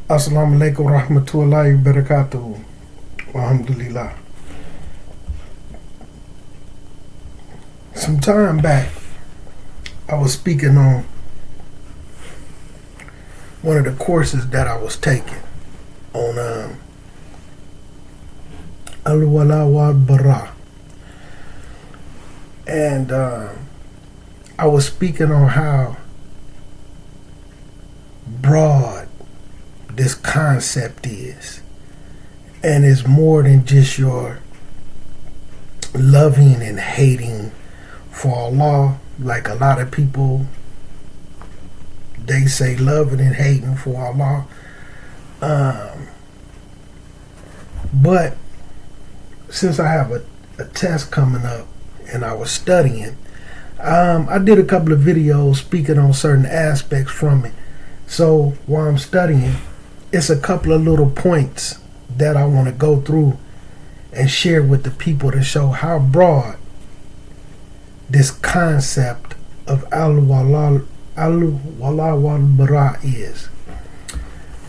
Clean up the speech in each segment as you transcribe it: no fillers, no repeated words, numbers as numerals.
Assalamu alaikum rahmatullahi wa barakatuhu. Alhamdulillah. Some time back, I was speaking on one of the courses that I was taking on Wal'Bara. And I was speaking on how broad this concept is, and it's more than just your loving and hating for Allah. Like a lot of people, they say loving and hating for Allah, but since I have a test coming up and I was studying, I did a couple of videos speaking on certain aspects from it. So while I'm studying, it's a couple of little points that I want to go through and share with the people to show how broad this concept of Wal'Bara is.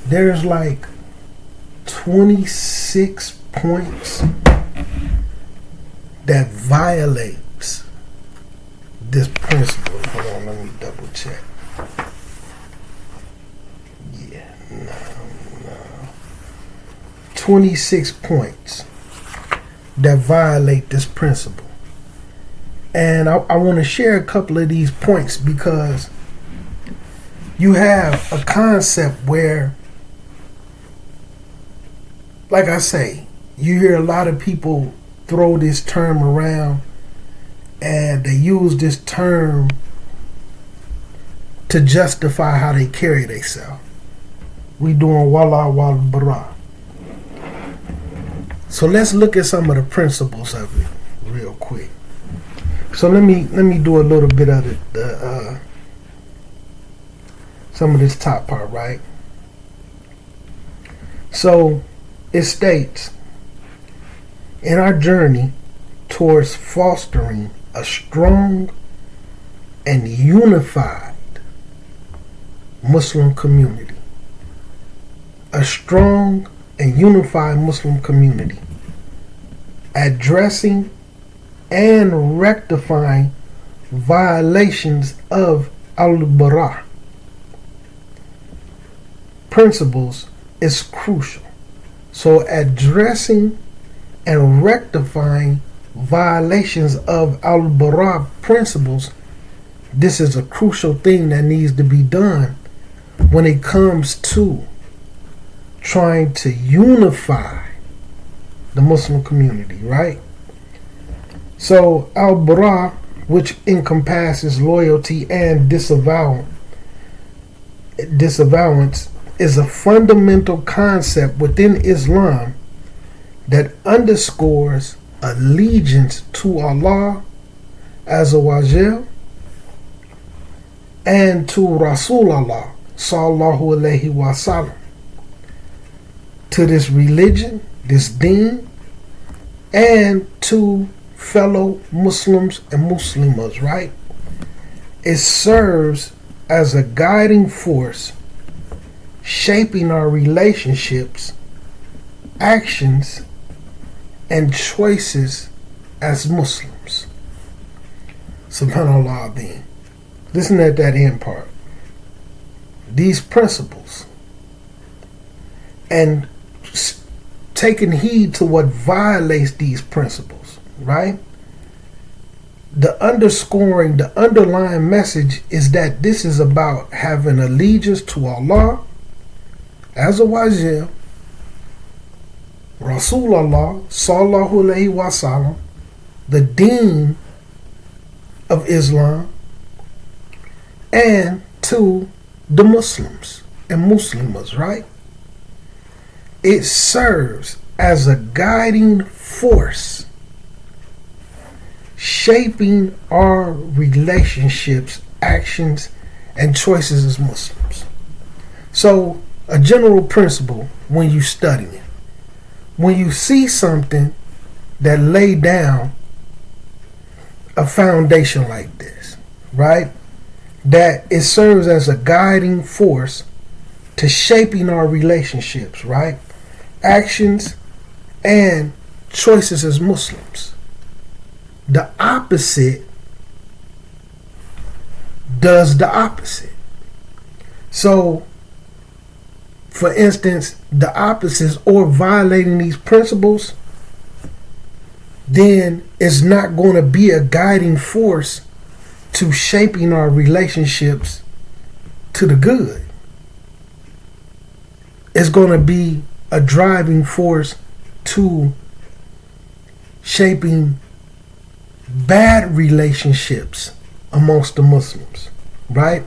There's like 26 points that violates this principle. Hold on, let me double check. 26 points that violate this principle. And I want to share a couple of these points because you have a concept where, like I say, you hear a lot of people throw this term around and they use this term to justify how they carry themselves. We doing Wal'Bara. So let's look at some of the principles of it real quick. So let me do a little bit of the some of this top part, right? So it states, in our journey towards fostering a strong and unified Muslim community, a strong and unified Muslim community, addressing and rectifying violations of Wal'Bara principles is crucial. So addressing and rectifying violations of Wal'Bara principles, this is a crucial thing that needs to be done when it comes to trying to unify the Muslim community, right? So Wal'Bara, which encompasses loyalty and disavowance, is a fundamental concept within Islam that underscores allegiance to Allah Azza wa Jal and to Rasulullah Sallallahu Alaihi Wasallam, to this religion, this deen, and to fellow Muslims and Muslimas, right? It serves as a guiding force, shaping our relationships, actions, and choices as Muslims. Subhanallah Adhim. Listen at that end part. These principles, and taking heed to what violates these principles, right? The underlying message is that this is about having allegiance to Allah Azza wa Jal, Rasulullah Sallallahu Alaihi Wasallam, the deen of Islam, and to the Muslims and Muslimas, right? It serves as a guiding force, shaping our relationships, actions, and choices as Muslims. So, a general principle when you study it, when you see something that lay down a foundation like this, right? That it serves as a guiding force to shaping our relationships, right? Actions and choices as Muslims. The opposite does the opposite. So, for instance, the opposites or violating these principles, then it's not going to be a guiding force to shaping our relationships to the good. It's going to be a driving force to shaping bad relationships amongst the Muslims, right?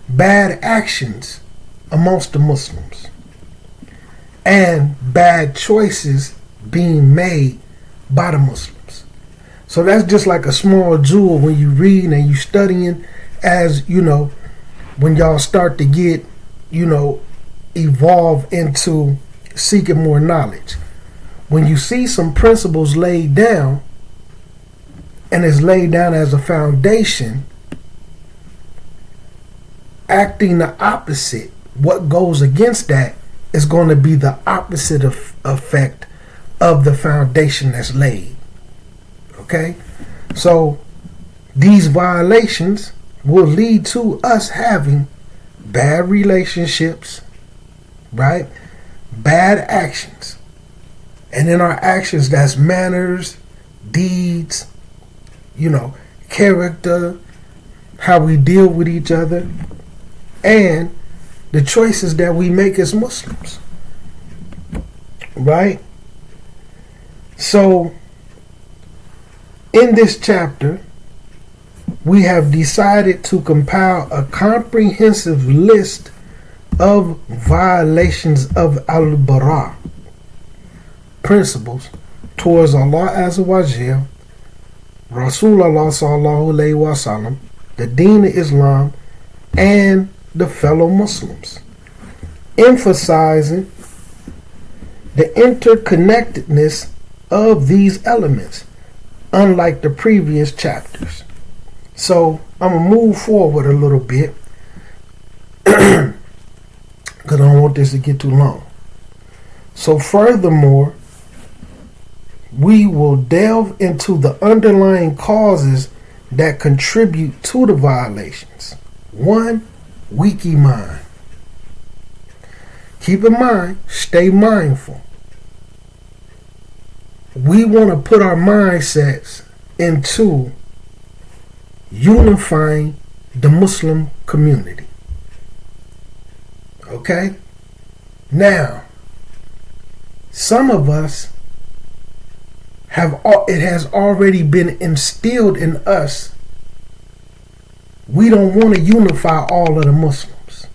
Bad actions amongst the Muslims, and bad choices being made by the Muslims. So that's just like a small jewel when you read and you studying, as you know, when y'all start to get, evolve into seeking more knowledge. When you see some principles laid down, and it's laid down as a foundation, acting the opposite, what goes against that is going to be the opposite effect of the foundation that's laid. Okay? So these violations will lead to us having bad relationships, right? Bad actions. And in our actions, that's manners, deeds, character, how we deal with each other, and the choices that we make as Muslims, right? So, in this chapter, we have decided to compile a comprehensive list of violations of Wal'Bara, principles towards Allah Azza wa Jal, Rasulullah Sallallahu Alaihi Wasallam, the Deen of Islam, and the fellow Muslims, emphasizing the interconnectedness of these elements, unlike the previous chapters. So I'm going to move forward a little bit because I don't want this to get too long. So furthermore, we will delve into the underlying causes that contribute to the violations. 1, weak iman. Keep in mind, stay mindful. We want to put our mindsets into unifying the Muslim community. Okay? Now, some of us it has already been instilled in us. We don't want to unify all of the Muslims.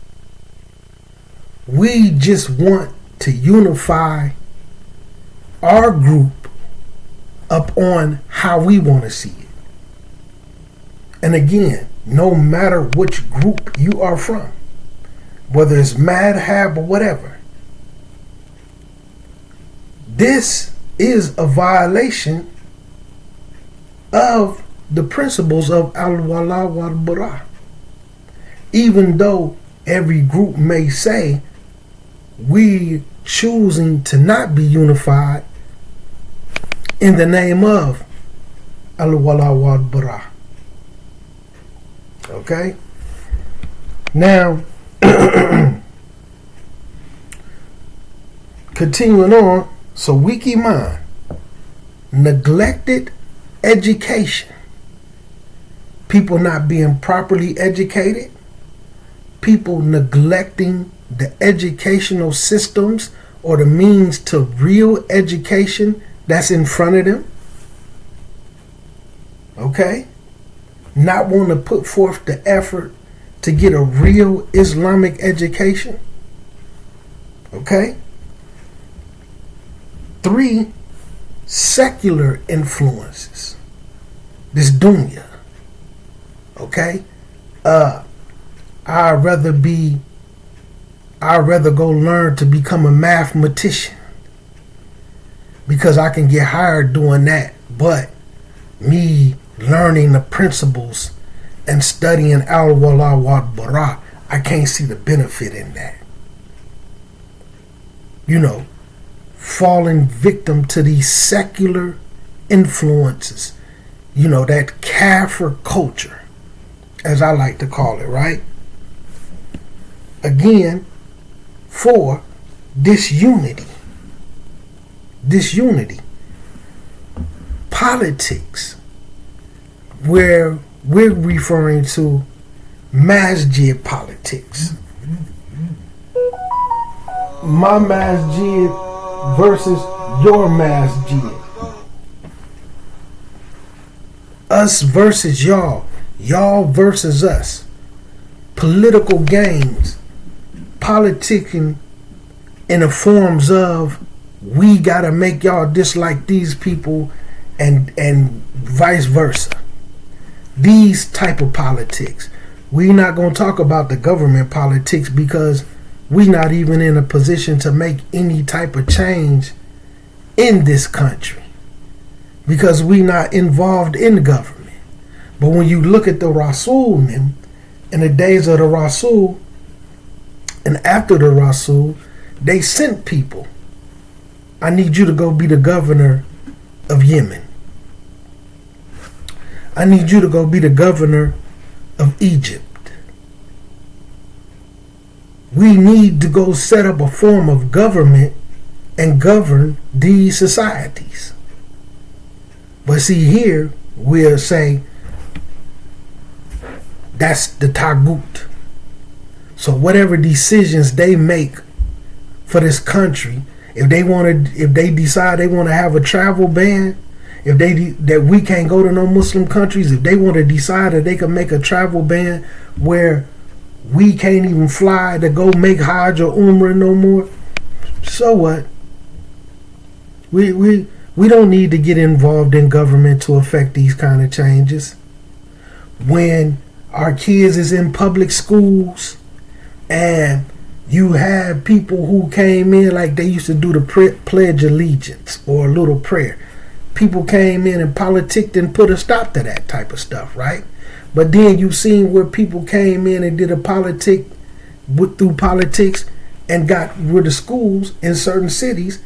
We just want to unify our group up on how we want to see it. And again, no matter which group you are from, whether it's madhab or whatever, this is a violation of the principles of al-wala wal-bara. Even though every group may say we choosing to not be unified in the name of al-wala wal-bara. Okay? Now, continuing on, so weak iman, neglected education, people not being properly educated, people neglecting the educational systems or the means to real education that's in front of them. Okay? Not want to put forth the effort to get a real Islamic education. Okay? 3, secular influences. This dunya. Okay? I'd rather go learn to become a mathematician because I can get hired doing that. But me learning the principles and studying al-wala wal-bara, I can't see the benefit in that. you know, falling victim to these secular influences, you know, that kafir culture, as I like to call it, right? Again, for disunity. Politics, where we're referring to masjid politics. My masjid versus your masjid. Us versus y'all. Y'all versus us. Political games. Politicking in the forms of we gotta make y'all dislike these people and vice versa. These type of politics. We're not gonna talk about the government politics because we're not even in a position to make any type of change in this country because we're not involved in the government. But when you look at the Rasul, in the days of the Rasul and after the Rasul, they sent people. I need you to go be the governor of Yemen. I need you to go be the governor of Egypt. We need to go set up a form of government and govern these societies. But see, here we'll say that's the Tagut. So whatever decisions they make for this country, if they decide they want to have a travel ban, that we can't go to no Muslim countries, if they want to decide that they can make a travel ban where we can't even fly to go make Hajj or Umrah no more, so what? We don't need to get involved in government to affect these kind of changes. When our kids is in public schools and you have people who came in like they used to do the Pledge Allegiance or a little prayer. People came in and politicked and put a stop to that type of stuff, right? But then you seen where people came in and did a through politics and got rid of schools in certain cities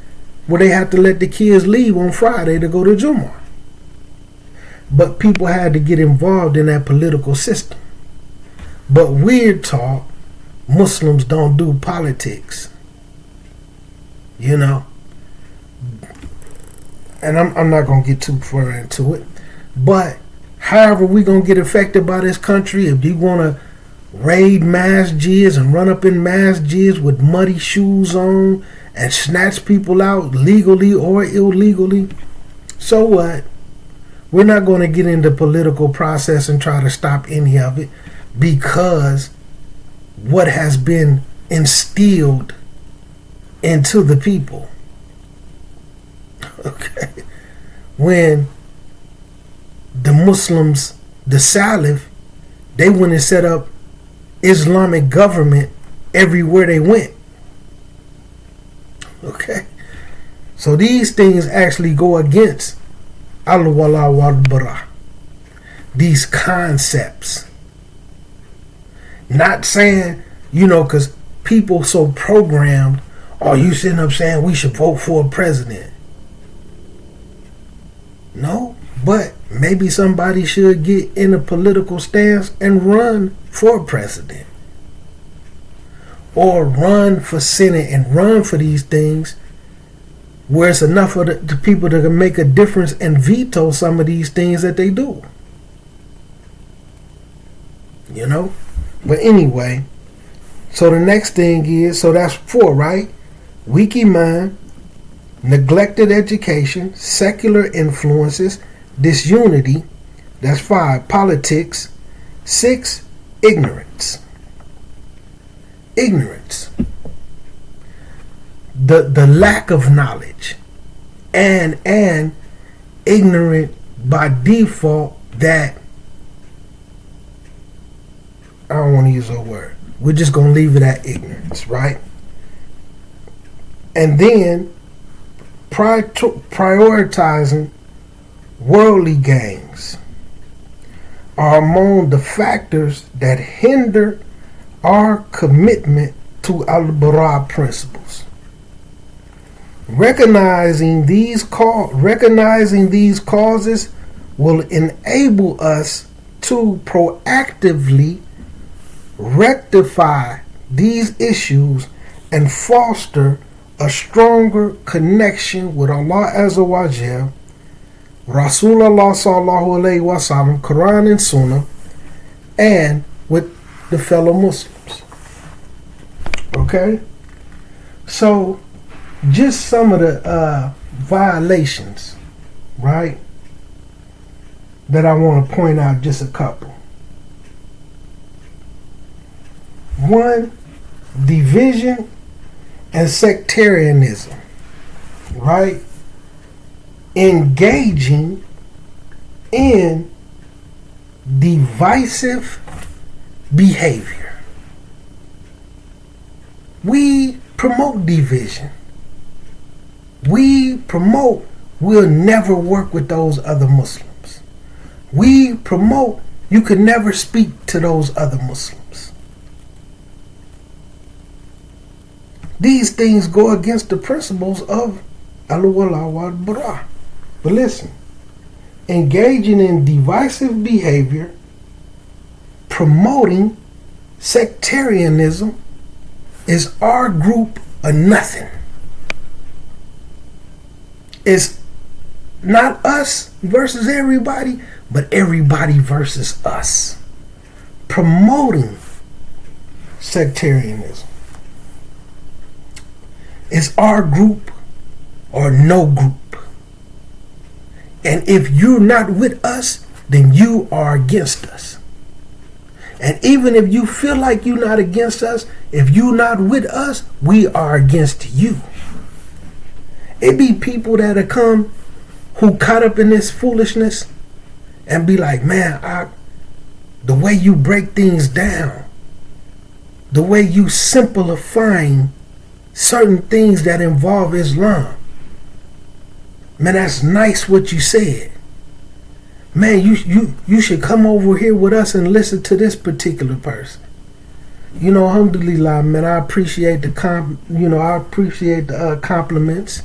where they had to let the kids leave on Friday to go to Jumu'ah. But people had to get involved in that political system. But we're taught Muslims don't do politics. You know? And I'm not going to get too far into it. But however we going to get affected by this country, if you want to raid masjids and run up in masjids with muddy shoes on and snatch people out legally or illegally, so what? We're not going to get into political process and try to stop any of it because what has been instilled into the people. Okay. When the Muslims, the Salaf, they went and set up Islamic government everywhere they went. Okay. So these things actually go against Wal'Bara. These concepts. Not saying, because people so programmed, you sitting up saying we should vote for a president. No, but maybe somebody should get in a political stance and run for president. Or run for Senate and run for these things where it's enough of the people that can make a difference and veto some of these things that they do. But anyway, so the next thing is, so that's 4, right? Weak iman, neglected education, secular influences, disunity. That's 5, politics. 6, ignorance. Ignorance. The lack of knowledge. And ignorant by default that, I don't want to use a word. We're just going to leave it at ignorance, right? And then prioritizing worldly gains are among the factors that hinder our commitment to Al-Bara principles. Recognizing these causes will enable us to proactively rectify these issues and foster a stronger connection with Allah Azza wa Jal, Rasulullah Sallallahu Alaihi Wasallam, Quran and Sunnah, and with the fellow Muslims. Okay? So, just some of the violations, right, that I want to point out, just a couple. One, division and sectarianism, right? Engaging in divisive behavior. We promote division. We promote we'll never work with those other Muslims. We promote you could never speak to those other Muslims. These things go against the principles of Wal'Bara. But listen, engaging in divisive behavior, promoting sectarianism is our group or nothing. It's not us versus everybody, but everybody versus us. Promoting sectarianism. It's our group or no group. And if you're not with us, then you are against us. And even if you feel like you're not against us, if you're not with us, we are against you. It be people that come who caught up in this foolishness and be like, man, the way you break things down, the way you simplifying certain things that involve Islam, man, that's nice what you said. Man, you should come over here with us and listen to this particular person. You know, alhamdulillah, man, I appreciate the compliments,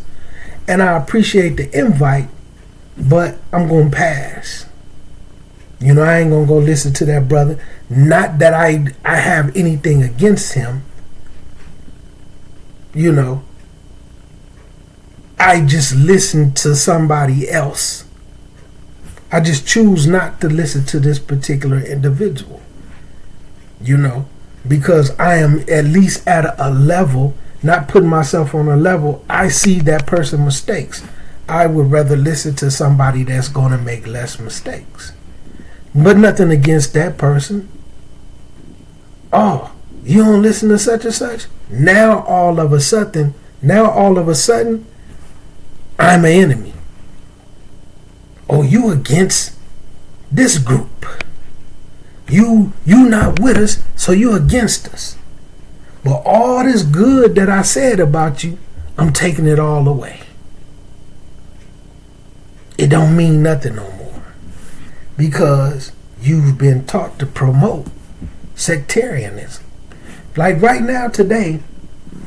and I appreciate the invite, but I'm gonna pass. You know, I ain't gonna go listen to that brother. Not that I have anything against him. You know, I just listen to somebody else. I just choose not to listen to this particular individual, you know, because I am at least at a level, not putting myself on a level, I see that person mistakes. I would rather listen to somebody that's going to make less mistakes. But nothing against that person. Oh, you don't listen to such and such? Now all of a sudden, I'm an enemy. Oh, you against this group. You not with us, so you against us. But all this good that I said about you, I'm taking it all away. It don't mean nothing no more. Because you've been taught to promote sectarianism. Like right now today,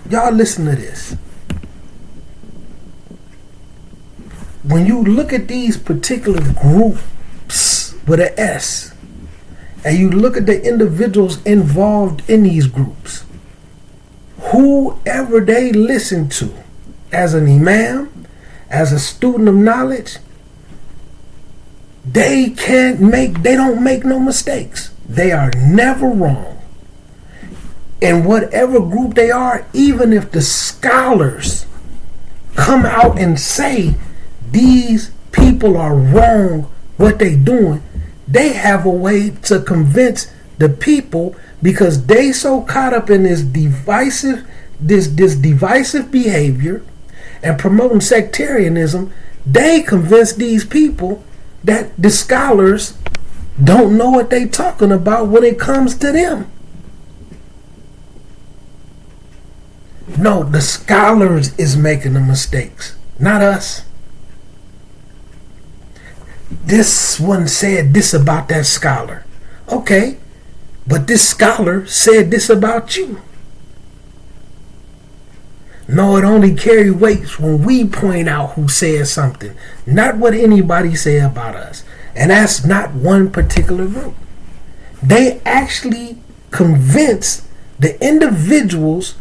y'all listen to this. When you look at these particular groups with an S, and you look at the individuals involved in these groups, whoever they listen to as an imam, as a student of knowledge, they don't make no mistakes. They are never wrong. In whatever group they are, even if the scholars come out and say these people are wrong, what they doing, they have a way to convince the people, because they so caught up in this divisive behavior and promoting sectarianism, they convince these people that the scholars don't know what they talking about when it comes to them. No, the scholars is making the mistakes, not us. This one said this about that scholar. Okay, but this scholar said this about you. No, it only carries weight when we point out who said something, not what anybody said about us. And that's not one particular group. They actually convince the individuals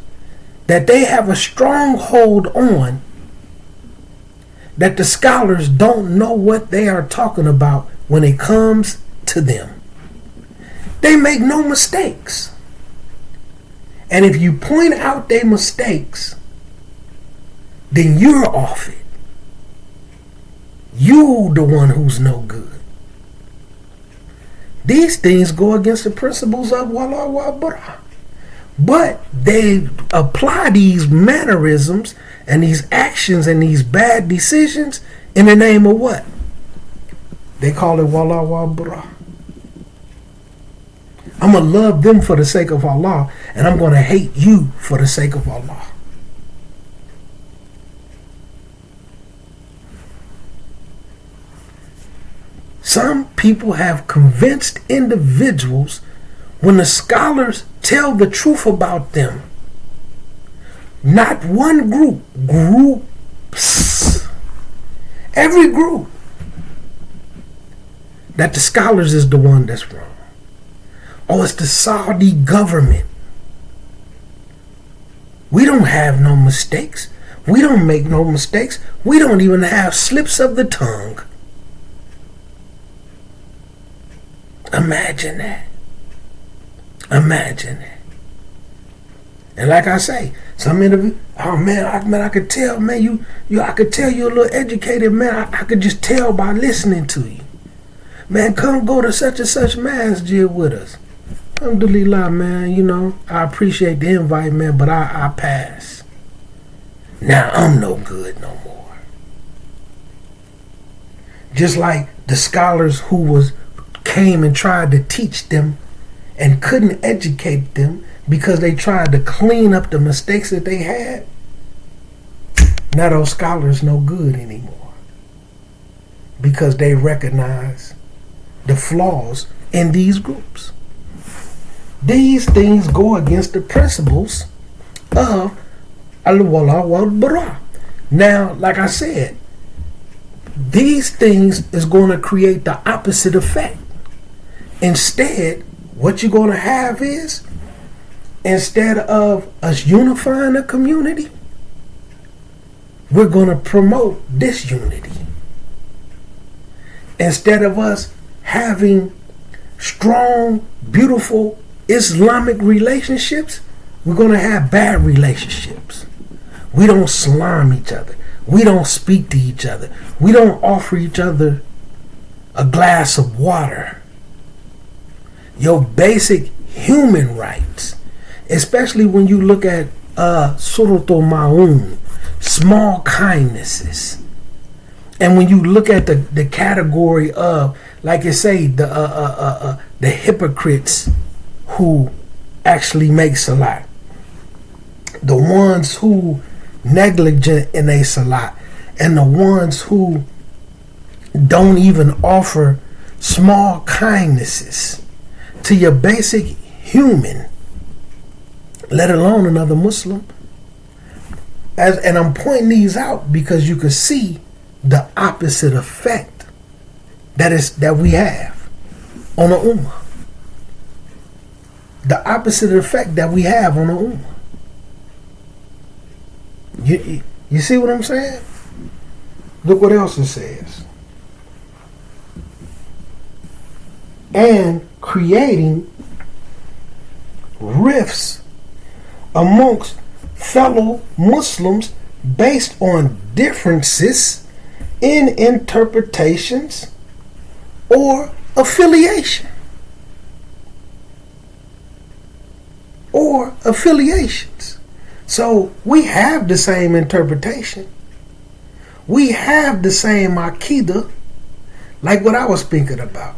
that they have a strong hold on, that the scholars don't know what they are talking about when it comes to them. They make no mistakes. And if you point out their mistakes, then you're off it. You the one who's no good. These things go against the principles of Wal'Bara. But they apply these mannerisms and these actions and these bad decisions in the name of what? They call it Wal'Bara. I'm going to love them for the sake of Allah, and I'm going to hate you for the sake of Allah. Some people have convinced individuals when the scholars tell the truth about them. Not one group, groups. Every group. That the scholars is the one that's wrong. Oh, it's the Saudi government. We don't have no mistakes. We don't make no mistakes. We don't even have slips of the tongue. Imagine that. Imagine that. And like I say, some interview, oh man, I could tell, man, I could tell you're a little educated, man. I could just tell by listening to you. Man, come go to such and such masjid with us. Alhamdulillah, man, I appreciate the invite, man, but I pass. Now I'm no good no more. Just like the scholars who came and tried to teach them and couldn't educate them because they tried to clean up the mistakes that they had. Now those scholars no good anymore because they recognize the flaws in these groups. These things go against the principles of Wal'Bara. Now, like I said, these things is going to create the opposite effect. Instead, what you're going to have is, instead of us unifying the community, we're going to promote disunity. Instead of us having strong, beautiful Islamic relationships, we're going to have bad relationships. We don't slime each other. We don't speak to each other. We don't offer each other a glass of water. Your basic human rights, especially when you look at Suratul Ma'un, small kindnesses. And when you look at the category of, like you say, the hypocrites who actually make salat, the ones who negligent in a salat, and the ones who don't even offer small kindnesses to your basic human, let alone another Muslim. And I'm pointing these out because you can see the opposite effect that we have on the ummah. The opposite effect that we have on the ummah. You see what I'm saying? Look what else it says. And creating rifts amongst fellow Muslims based on differences in interpretations or affiliation. Or affiliations. So we have the same interpretation. We have the same Aqidah, like what I was speaking about.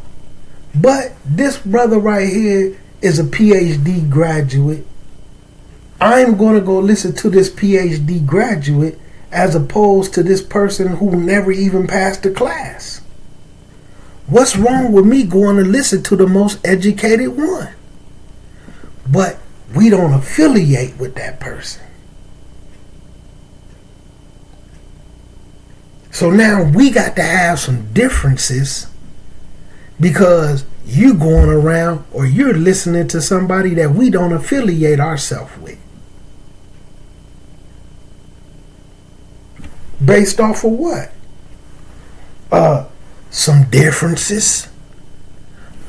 But this brother right here is a PhD graduate. I'm going to go listen to this PhD graduate as opposed to this person who never even passed the class. What's wrong with me going to listen to the most educated one? But we don't affiliate with that person. So now we got to have some differences because you going around or you're listening to somebody that we don't affiliate ourselves with. Based off of what? Some differences.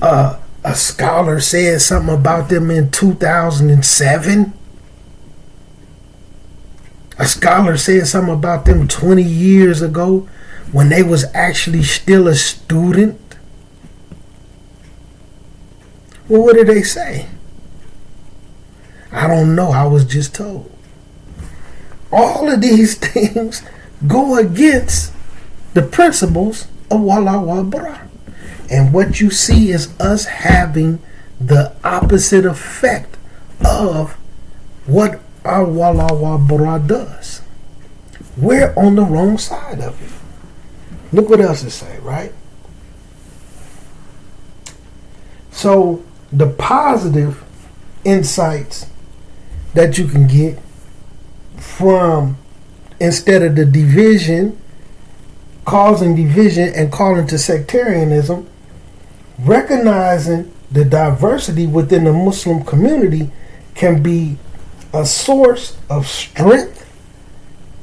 A scholar said something about them in 2007. A scholar said something about them 20 years ago when they was actually still a student. Well, what did they say? I don't know. I was just told. All of these things go against the principles of Wal'Bara. And what you see is us having the opposite effect of what our Wal'Bara does. We're on the wrong side of it. Look what else it say, right? So the positive insights that you can get from, instead of the division, causing division and calling to sectarianism, recognizing the diversity within the Muslim community can be a source of strength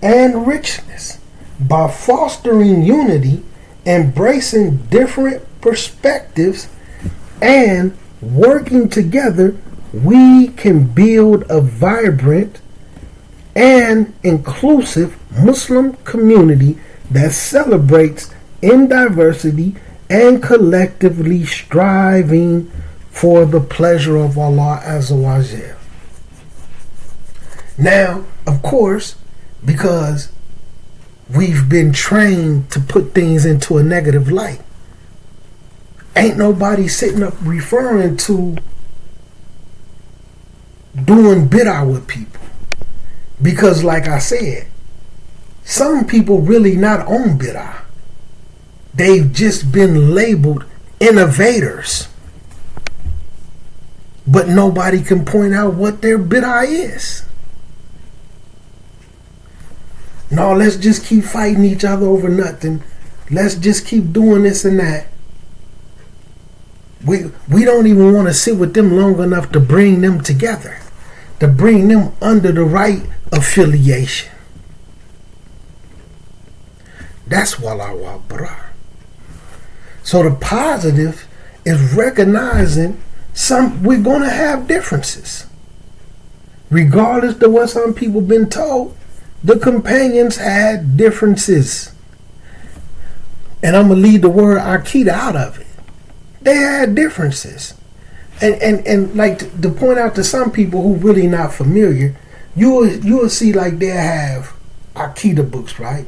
and richness. By fostering unity, embracing different perspectives, and working together, we can build a vibrant and inclusive Muslim community that celebrates in diversity and collectively striving for the pleasure of Allah Azza wa Jal. Now, of course, because we've been trained to put things into a negative light, ain't nobody sitting up referring to doing bid'ah with people. Because like I said, some people really not on bid'ah. They've just been labeled innovators. But nobody can point out what their bid'ah is. No, let's just keep fighting each other over nothing. Let's just keep doing this and that. We don't even want to sit with them long enough to bring them together, to bring them under the right affiliation. That's Wal'Bara. So the positive is recognizing we're going to have differences. Regardless of what some people been told, the companions had differences. And I'm going to leave the word Aqidah out of it. They had differences. And like to point out to some people who really not familiar, you will see like they have Aqidah books, right?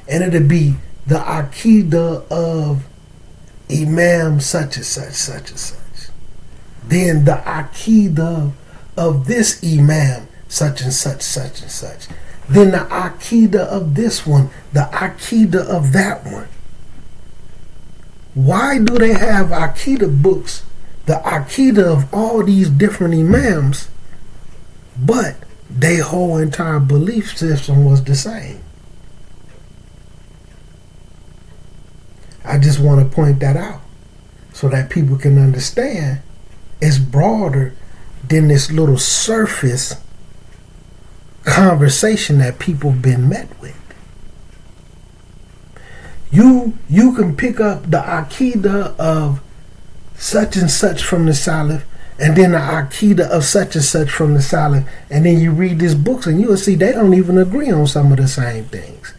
And it'll be the Aqidah of Imam such and such, such and such. Then the Aqidah of this Imam such and such, such and such. Then the Aqidah of this one, the Aqidah of that one. Why do they have Aqidah books, the Aqidah of all these different Imams, but their whole entire belief system was the same? I just want to point that out so that people can understand it's broader than this little surface conversation that people have been met with. You can pick up the Aqidah of such and such from the Salaf, and then the Aqidah of such and such from the Salaf, and then you read these books and you'll see they don't even agree on some of the same things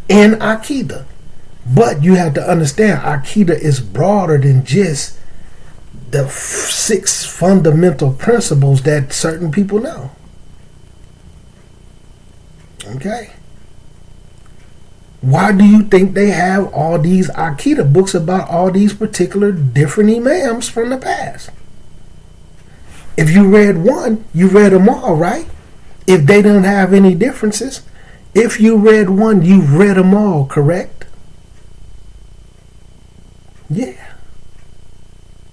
in Aqidah. But you have to understand, Aqidah is broader than just the 6 fundamental principles that certain people know. Okay? Why do you think they have all these Aqidah books about all these particular different Imams from the past? If you read one, you read them all, right? If they don't have any differences, if you read one, you read them all, correct?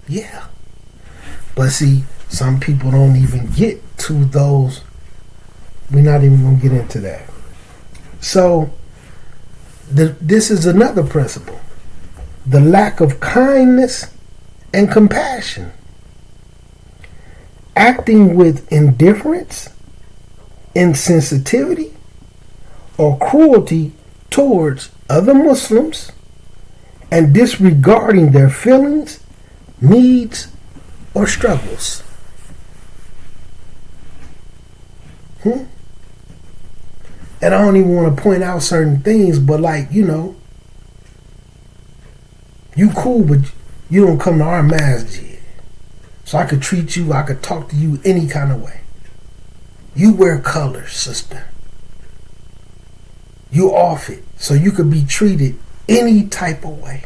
Yeah. But see, some people don't even get to those. We're not even going to get into that. So, This is another principle. The lack of kindness and compassion. Acting with indifference, insensitivity, or cruelty towards other Muslims and disregarding their feelings, needs, or struggles. And I don't even want to point out certain things, but like, you cool, but you don't come to our masjid. So I could treat you, I could talk to you any kind of way. You wear colors, sister. You off it, so you could be treated any type of way.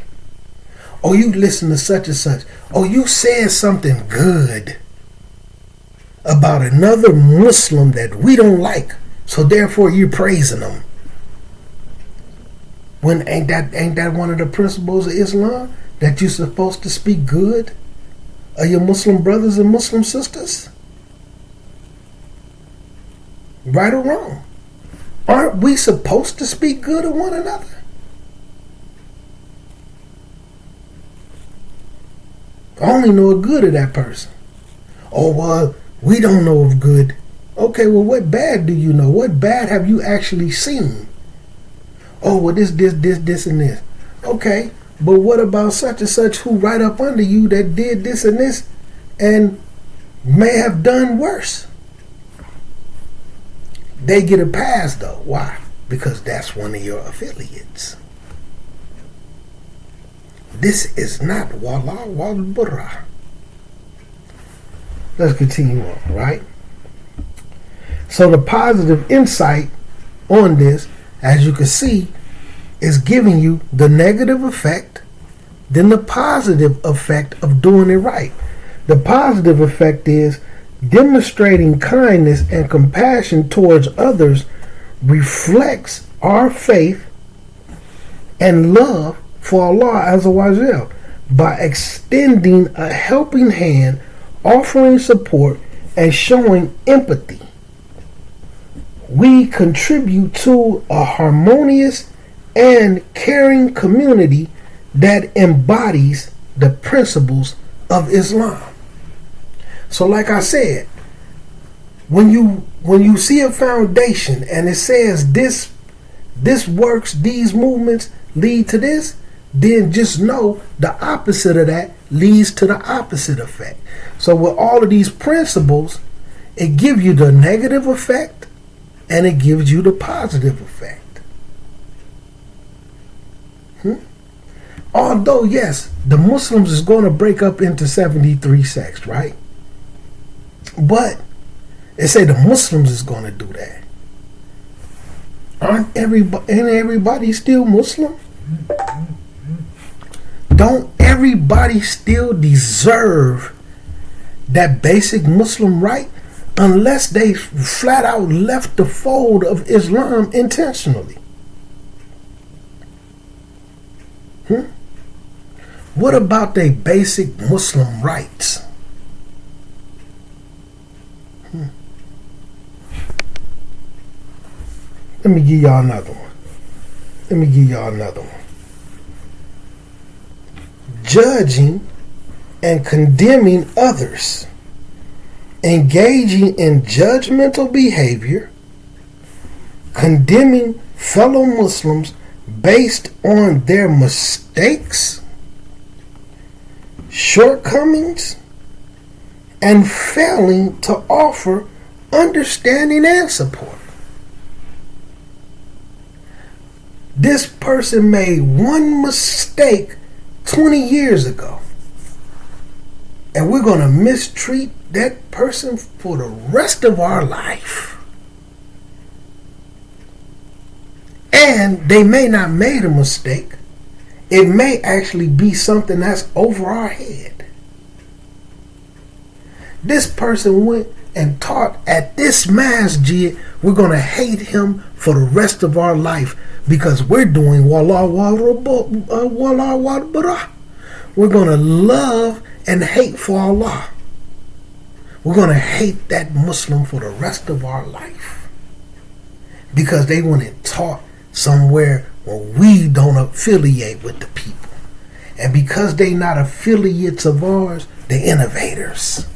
Or you listen to such and such. Or you said something good about another Muslim that we don't like, so therefore you're praising them. When ain't that one of the principles of Islam, that you're supposed to speak good of your Muslim brothers and Muslim sisters? Right or wrong? Aren't we supposed to speak good of one another? I only know of good of that person. Oh, well, we don't know of good. Okay, well, what bad do you know? What bad have you actually seen? Oh, well, this, and this. Okay, but what about such and such who right up under you that did this and this and may have done worse? They get a pass, though. Why? Because that's one of your affiliates. This is not Wal'Bara. Let's continue on, right? So the positive insight on this, as you can see, is giving you the negative effect, then the positive effect of doing it right. The positive effect is demonstrating kindness and compassion towards others reflects our faith and love for Allah Azza wa Jal by extending a helping hand, offering support, and showing empathy. We contribute to a harmonious and caring community that embodies the principles of Islam. So like I said, when you see a foundation and it says this works, these movements lead to this, then just know the opposite of that leads to the opposite effect. So with all of these principles, it gives you the negative effect and it gives you the positive effect. Although, yes, the Muslims is going to break up into 73 sects, right? But they say the Muslims is going to do that. Ain't everybody still Muslim? Don't everybody still deserve that basic Muslim right unless they flat out left the fold of Islam intentionally? What about their basic Muslim rights? Let me give y'all another one. Judging and condemning others, engaging in judgmental behavior, condemning fellow Muslims based on their mistakes, shortcomings, and failing to offer understanding and support. This person made one mistake 20 years ago, and we're going to mistreat that person for the rest of our life. And they may not made a mistake. It may actually be something that's over our head. This person went and taught at this masjid. We're going to hate him for the rest of our life because we're doing Wal'Bara. We're going to love and hate for Allah. We're going to hate that Muslim for the rest of our life because they went and taught somewhere when we don't affiliate with the people. And because they not affiliates of ours, they're innovators.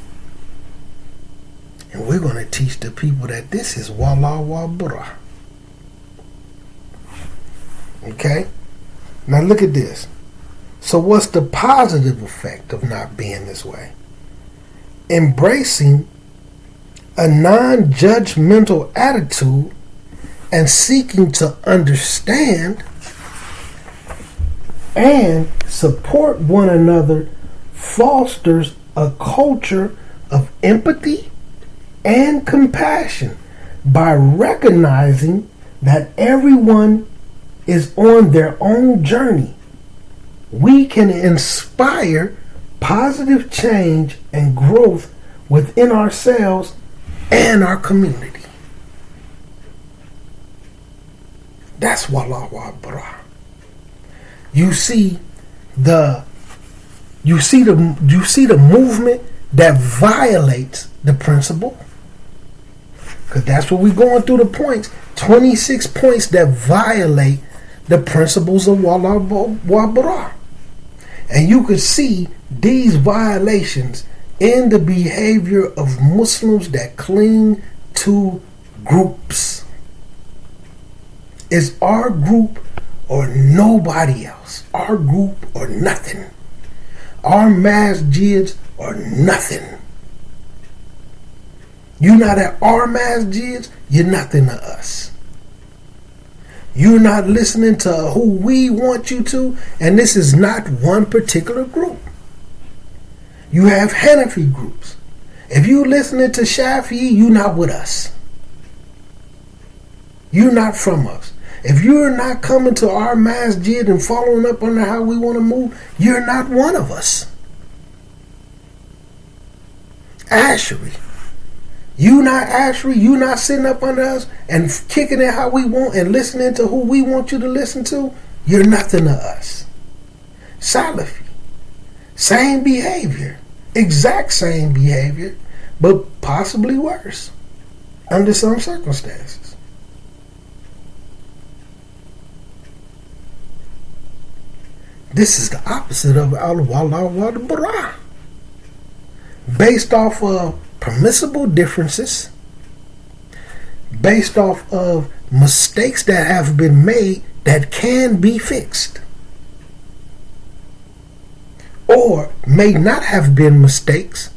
And we're going to teach the people that this is Wal'Bara. Okay? Now look at this. So what's the positive effect of not being this way? Embracing a non-judgmental attitude and seeking to understand and support one another fosters a culture of empathy and compassion by recognizing that everyone is on their own journey. We can inspire positive change and growth within ourselves and our community. That's Wal'Bara. You see the movement that violates the principle. Because that's what we're going through the points. 26 points that violate the principles of Wal'Bara. And you could see these violations in the behavior of Muslims that cling to groups. It's our group or nobody else. Our group or nothing. Our masjids or nothing. You're not at our masjids, you're nothing to us. You're not listening to who we want you to, and this is not one particular group. You have Hanafi groups. If you're listening to Shafi'i, you're not with us. You're not from us. If you're not coming to our masjid and following up on how we want to move, you're not one of us. Ash'ari. You not Ash'ari, you not sitting up under us and kicking it how we want and listening to who we want you to listen to, you're nothing to us. Salafi. Same behavior. Exact same behavior, but possibly worse under some circumstances. This is the opposite of Wal'Bara. Based off of permissible differences, based off of mistakes that have been made that can be fixed, or may not have been mistakes,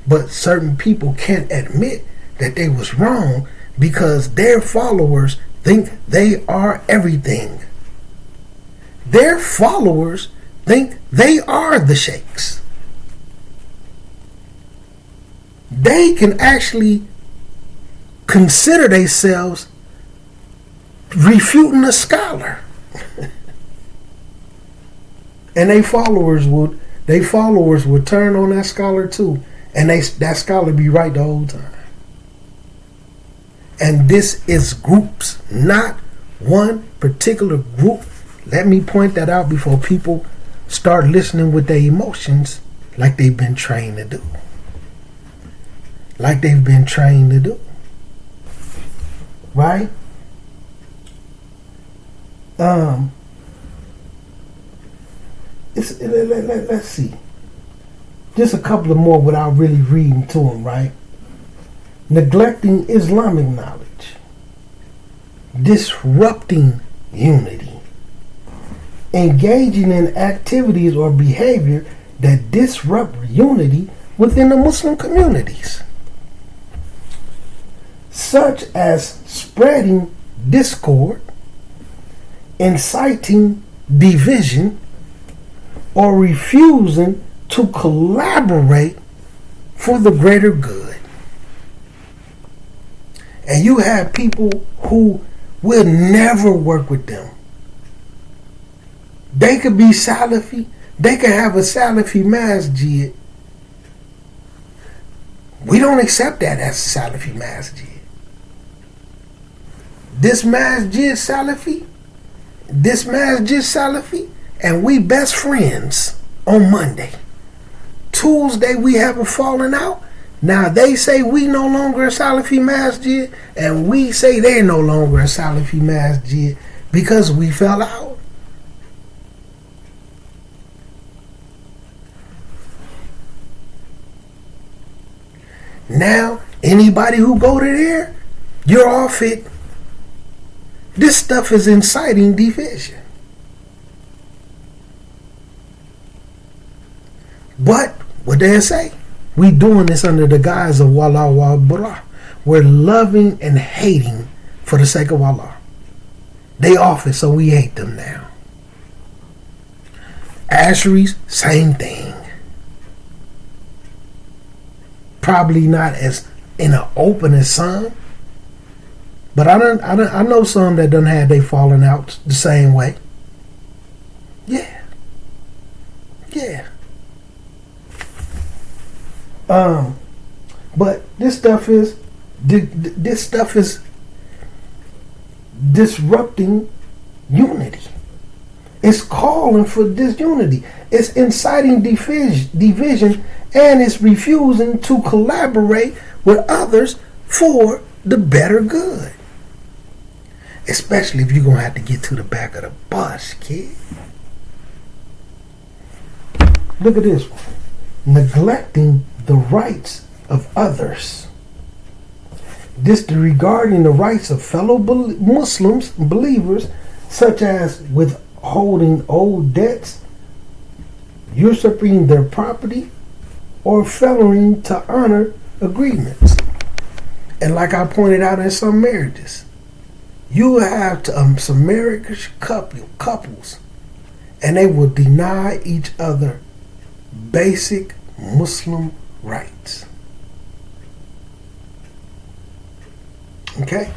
but certain people can't admit that they was wrong because their followers think they are everything. Their followers think they are the sheikhs. They can actually consider themselves refuting a scholar. And their followers would turn on that scholar too. And that scholar be right the whole time. And this is groups, not one particular group. Let me point that out before people start listening with their emotions like they've been trained to do. Like they've been trained to do. Right? Let's see. Just a couple of more without really reading to them, right? Neglecting Islamic knowledge. Disrupting unity. Engaging in activities or behavior that disrupt unity within the Muslim communities, such as spreading discord, inciting division, or refusing to collaborate for the greater good. And you have people who will never work with them. They could be Salafi. They could have a Salafi masjid. We don't accept that as a Salafi masjid. This masjid Salafi, and we best friends on Monday. Tuesday we have a falling out. Now they say we no longer a Salafi masjid, and we say they're no longer a Salafi masjid. because we fell out. Now, anybody who go to there, you're off it. This stuff is inciting division. But, what they say? We doing this under the guise of Wal'Bara. We're loving and hating for the sake of Allah. They off it, so we hate them now. Asheries, same thing. Probably not as in the open as some, but I know some that done had they falling out the same way. Yeah. But this stuff is disrupting unity. It's calling for disunity. It's inciting division, and it's refusing to collaborate with others for the better good. Especially if you're going to have to get to the back of the bus, kid. Look at this one. Neglecting the rights of others. Disregarding the rights of fellow Muslims, believers, such as withholding old debts, usurping their property, or failing to honor agreements. And like I pointed out in some marriages, you have some marriage couples, and they will deny each other basic Muslim rights. Okay?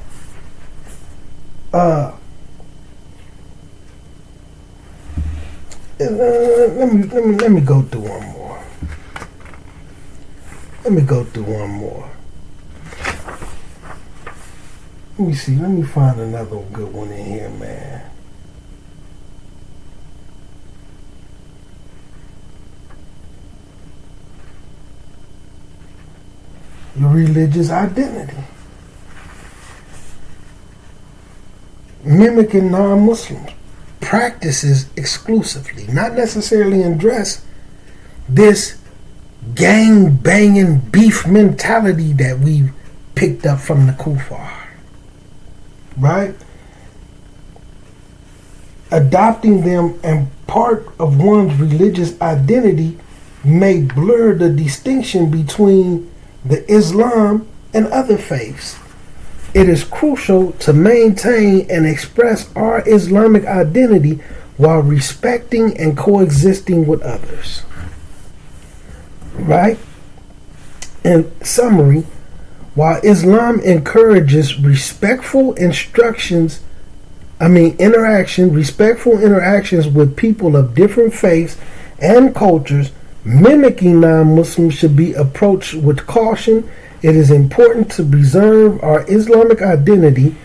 Let me go through one more. Let me see. Let me find another good one in here, man. Your religious identity. Mimicking non-Muslims. Practices exclusively, not necessarily in dress, this gang-banging beef mentality that we picked up from the kuffar. Right? Adopting them and part of one's religious identity may blur the distinction between the Islam and other faiths. It is crucial to maintain and express our Islamic identity while respecting and coexisting with others. Right? In summary, while Islam encourages respectful interactions with people of different faiths and cultures, mimicking non-Muslims should be approached with caution. It is important to preserve our Islamic identity,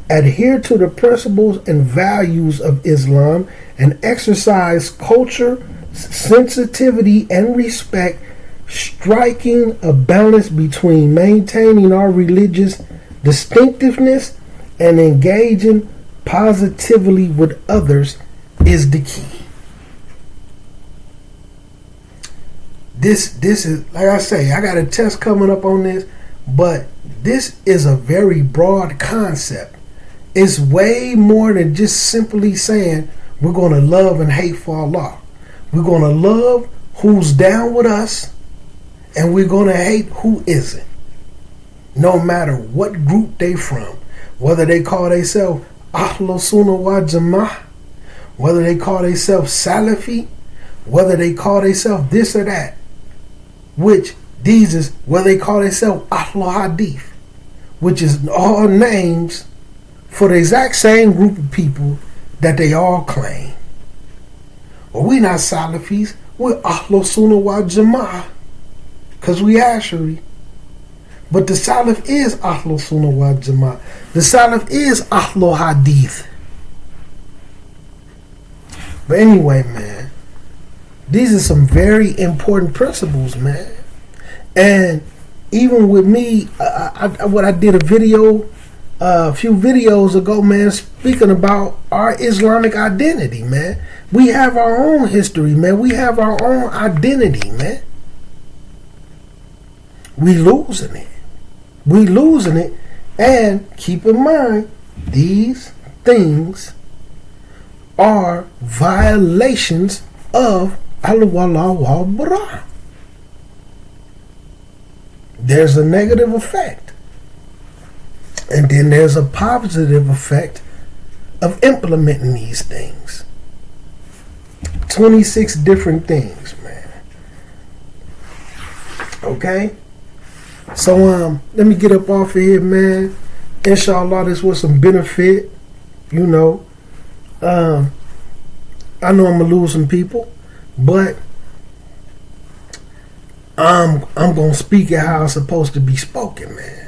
adhere to the principles and values of Islam, and exercise culture, sensitivity, and respect, striking a balance between maintaining our religious distinctiveness and engaging positively with others is the key. This is, like I say, I got a test coming up on this, but this is a very broad concept. It's way more than just simply saying we're going to love and hate for Allah. We're going to love who's down with us, and we're going to hate who isn't. No matter what group they from, whether they call themselves Ahlul Sunnah wal Jama'ah, whether they call themselves Salafi, whether they call themselves this or that. Which these is where they call themselves Ahlul Hadith, which is all names for the exact same group of people that they all claim. Well, we not Salafis, we're Ahlul Sunnah wal Jama'ah, because we Ashari. But the Salaf is Ahlul Sunnah wal Jama'ah. The Salaf is Ahlul Hadith. But anyway, man, these are some very important principles, man. And even with me, what I did a video a few videos ago, man, speaking about our Islamic identity, man. We have our own history, man. We have our own identity, man. We losing it. We losing it. And keep in mind, these things are violations of Wal'Bara. There's a negative effect. And then there's a positive effect of implementing these things. 26 different things, man. Okay? So let me get up off of here, man. Inshallah, this was some benefit. You know. I know I'm gonna lose some people, but I'm gonna speak it how it's supposed to be spoken, man.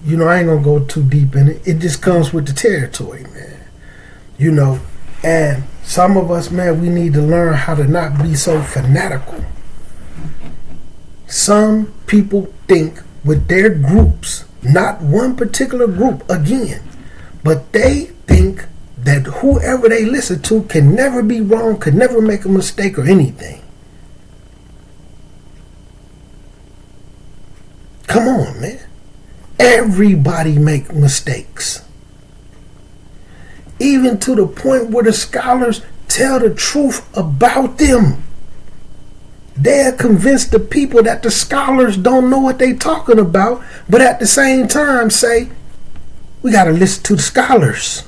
You know, I ain't gonna go too deep in it. It just comes with the territory, man. You know, and some of us, man, we need to learn how to not be so fanatical. Some people think with their groups, not one particular group again, but they think that whoever they listen to can never be wrong, can never make a mistake or anything. Come on, man. Everybody make mistakes. Even to the point where the scholars tell the truth about them. They're convinced the people that the scholars don't know what they talking about, but at the same time say, we got to listen to the scholars.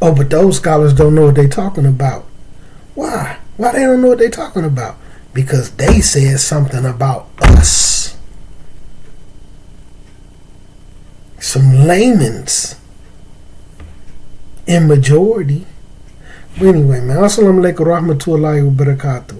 Oh, but those scholars don't know what they talking about. Why? Why they don't know what they talking about? Because they said something about us. Some layman's in majority. But anyway, man. Assalamu alaikum warahmatullahi wabarakatuh.